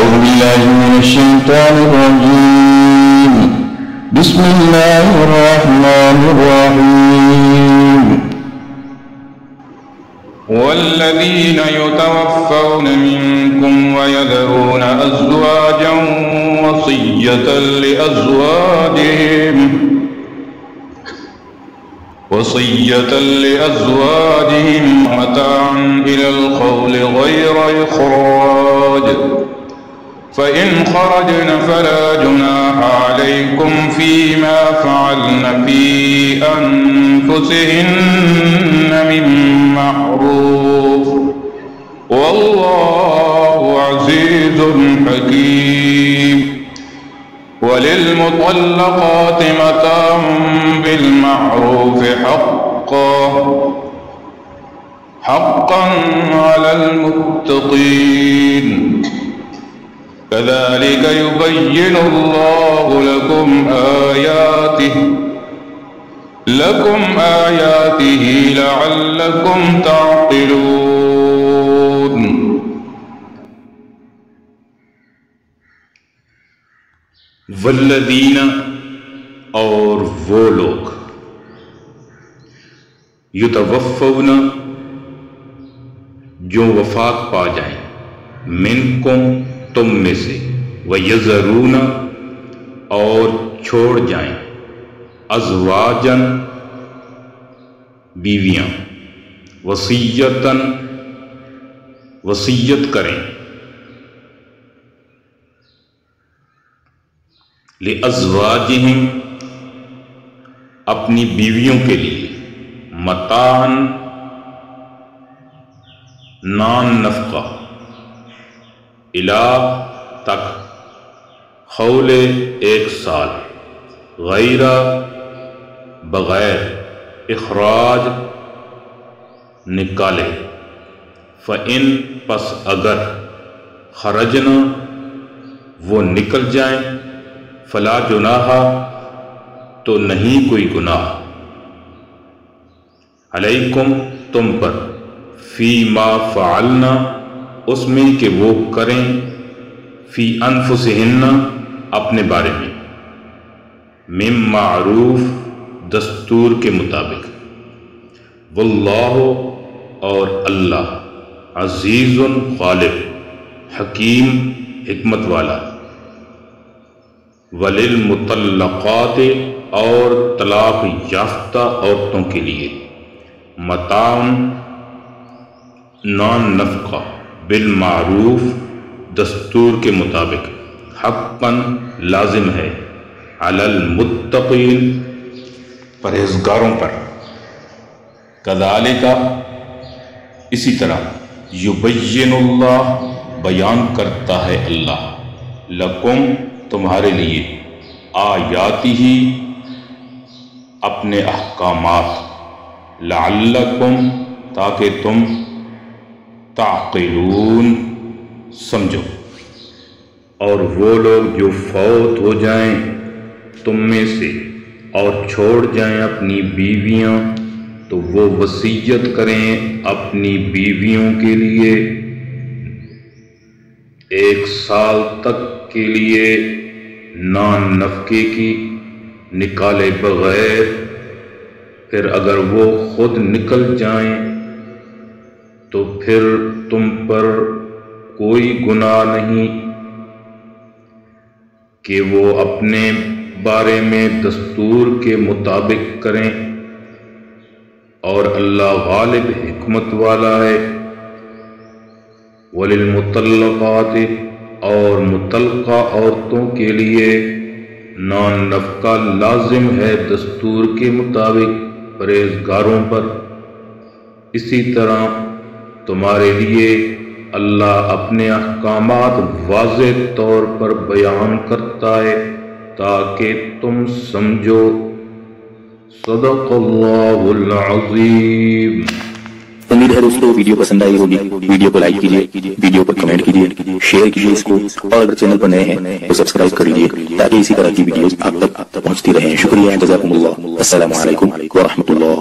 أعوذ بالله من الشيطان الرجيم. بسم الله الرحمن الرحيم. والذين يتوفون منكم ويذرون أزواجا وصية لأزواجهم متاعا إلى القول غير إخراج، فإن خرجن فلا جناح عليكم فيما فعلن في أنفسهن من معروف، والله عزيز حكيم. وللمطلقات متاع بالمعروف حقا على المتقين. كذلك يبين الله لكم آياته لعلكم تعقلون. والذین، اور وہ لوگ، یتوفون، جو وفات پا جائیں، منکم، تم میں سے، ویذرون، اور چھوڑ جائیں، ازواجن، بیویاں، وصیتن، وصیت کریں، لازواجہم، اپنی بیویوں کے لیے، متاعن، نان نفقہ، الا، تک، حول، 1 سال، غیر، بغیر، اخراج، نکالے، فإن، پس اگر، خرجن، وہ نکل جائیں، فلا جناح، تو نہیں کوئی گناہ، علیکم، تم پر، فی ما فعلنا، اس میں کہ وہ کریں، فی انفسہن، اپنے بارے میں، من معروف، دستور کے مطابق، واللہ، اور اللہ، عزیز، غالب، حکیم، حکمت والا. وللمطلقات، اور طلاق یافتہ عورتوں کے لیے، متاع، نان نفقہ، بالمعروف، دستور کے مطابق، حقاً، لازم ہے، علی المتقین، پرہیزگاروں پر. کذالک، اسی طرح، یبین اللہ، بیان کرتا ہے اللہ، لکم، تمہارے لیے، آیاتہ، اپنے احکامات، لعلکم، تاکہ تم، تعقلون، سمجھو. اور وہ لوگ جو فوت ہو جائیں تم میں سے اور چھوڑ جائیں اپنی بیویاں، تو وہ وصیت کریں اپنی بیویوں کے لیے 1 سال تک کے لیے، نان نفقے کی، نکالے بغیر. پھر اگر وہ خود نکل جائیں تو پھر تم پر کوئی گناہ نہیں کہ وہ اپنے بارے میں دستور کے مطابق کریں، اور اللہ غالب، حکمت والا ہے. وللمطلقات، اور مطلقہ عورتوں کے لیے، نان نفقہ، لازم ہے دستور کے مطابق، پرہیزگاروں پر. اسی طرح تمہارے لیے اللہ اپنے احکامات واضح طور پر بیان کرتا ہے تاکہ تم سمجھو. صدق اللہ العظیم. امید ہے دوستو ویڈیو پسند آئی ہوگی. ویڈیو کو لائک کیجئے، ویڈیو پر کمنٹ کیجئے، شیئر کیجئے اس کو، اور اگر چینل پر نئے ہیں تو سبسکرائب کر لیجئے تاکہ اسی طرح کی ویڈیوز آپ تک پہنچتی رہیں. شکریہ، جزاکم اللہ. السلام علیکم ورحمۃ اللہ.